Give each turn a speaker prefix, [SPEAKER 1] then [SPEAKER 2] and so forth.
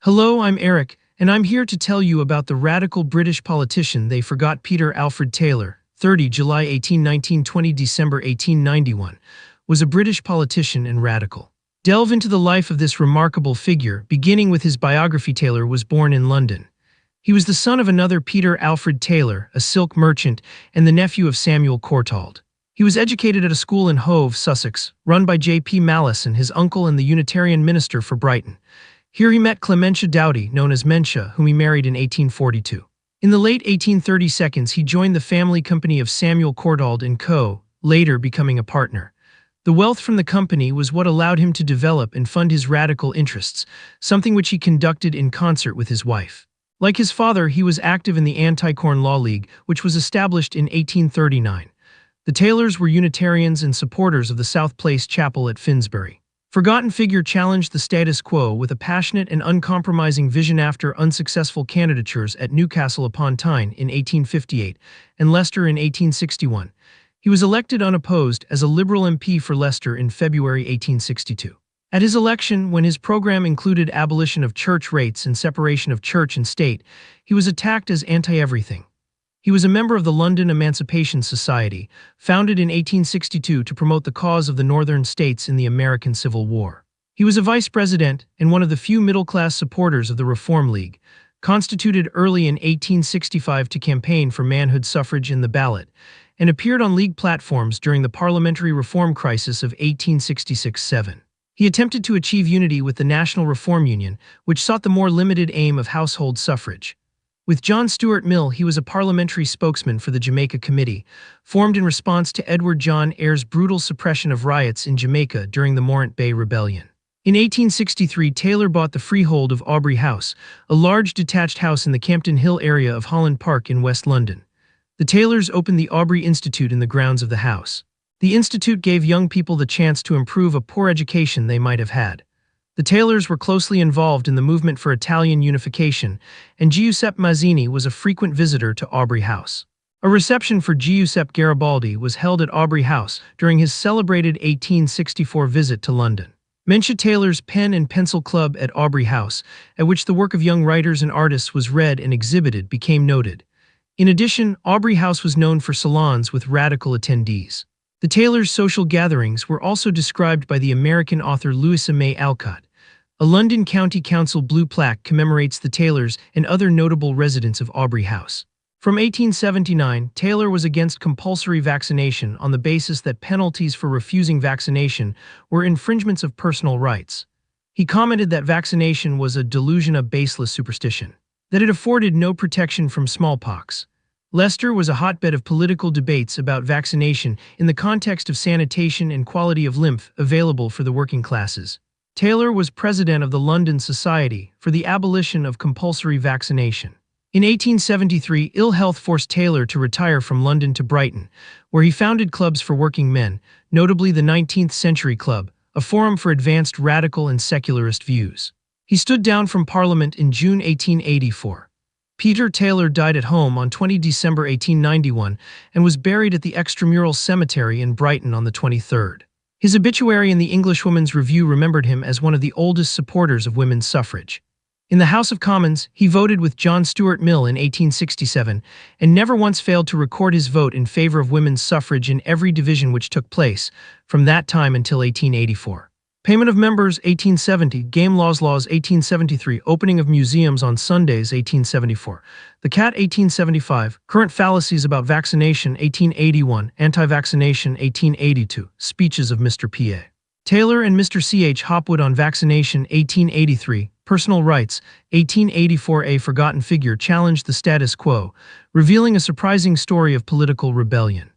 [SPEAKER 1] Hello, I'm Eric, and I'm here to tell you about the radical British politician they forgot Peter Alfred Taylor, 30 July 1819 20 December 1891, was a British politician and radical. Delve into the life of this remarkable figure, beginning with his biography. Taylor was born in London. He was the son of another Peter Alfred Taylor, a silk merchant, and the nephew of Samuel Courtauld. He was educated at a school in Hove, Sussex, run by J.P. Malison, his uncle and the Unitarian minister for Brighton. Here he met Clementia Doughty, known as Mentia, whom he married in 1842. In the late 1830s, he joined the family company of Samuel Courtauld and Co., later becoming a partner. The wealth from the company was what allowed him to develop and fund his radical interests, something which he conducted in concert with his wife. Like his father, he was active in the Anti-Corn Law League, which was established in 1839. The Taylors were Unitarians and supporters of the South Place Chapel at Finsbury. Forgotten figure challenged the status quo with a passionate and uncompromising vision after unsuccessful candidatures at Newcastle upon Tyne in 1858 and Leicester in 1861. He was elected unopposed as a Liberal MP for Leicester in February 1862. At his election, when his program included abolition of church rates and separation of church and state, he was attacked as anti-everything. He was a member of the London Emancipation Society, founded in 1862 to promote the cause of the northern states in the American Civil War. He was a vice president and one of the few middle-class supporters of the Reform League, constituted early in 1865 to campaign for manhood suffrage in the ballot, and appeared on League platforms during the parliamentary reform crisis of 1866-7. He attempted to achieve unity with the National Reform Union, which sought the more limited aim of household suffrage. With John Stuart Mill, he was a parliamentary spokesman for the Jamaica Committee, formed in response to Edward John Eyre's brutal suppression of riots in Jamaica during the Morant Bay Rebellion. In 1863, Taylor bought the freehold of Aubrey House, a large detached house in the Campden Hill area of Holland Park in West London. The Taylors opened the Aubrey Institute in the grounds of the house. The institute gave young people the chance to improve a poor education they might have had. The Taylors were closely involved in the movement for Italian unification, and Giuseppe Mazzini was a frequent visitor to Aubrey House. A reception for Giuseppe Garibaldi was held at Aubrey House during his celebrated 1864 visit to London. Mentia Taylor's Pen and Pencil Club at Aubrey House, at which the work of young writers and artists was read and exhibited, became noted. In addition, Aubrey House was known for salons with radical attendees. The Taylors' social gatherings were also described by the American author Louisa May Alcott. A London County Council blue plaque commemorates the Taylors and other notable residents of Aubrey House. From 1879, Taylor was against compulsory vaccination on the basis that penalties for refusing vaccination were infringements of personal rights. He commented that vaccination was a delusion, a baseless superstition, that it afforded no protection from smallpox. Leicester was a hotbed of political debates about vaccination in the context of sanitation and quality of lymph available for the working classes. Taylor was president of the London Society for the Abolition of Compulsory Vaccination. In 1873, ill health forced Taylor to retire from London to Brighton, where he founded clubs for working men, notably the 19th Century Club, a forum for advanced radical and secularist views. He stood down from Parliament in June 1884. Peter Taylor died at home on 20 December 1891 and was buried at the Extramural Cemetery in Brighton on the 23rd. His obituary in the Englishwoman's Review remembered him as one of the oldest supporters of women's suffrage. In the House of Commons, he voted with John Stuart Mill in 1867 and never once failed to record his vote in favor of women's suffrage in every division which took place from that time until 1884. Payment of members 1870, Game Laws 1873, Opening of museums on Sundays 1874, the Cat 1875, Current fallacies about vaccination 1881, Anti-vaccination 1882, Speeches of Mr. P.A. Taylor and Mr. C.H. Hopwood on vaccination 1883, Personal rights 1884. A forgotten figure challenged the status quo, revealing a surprising story of political rebellion.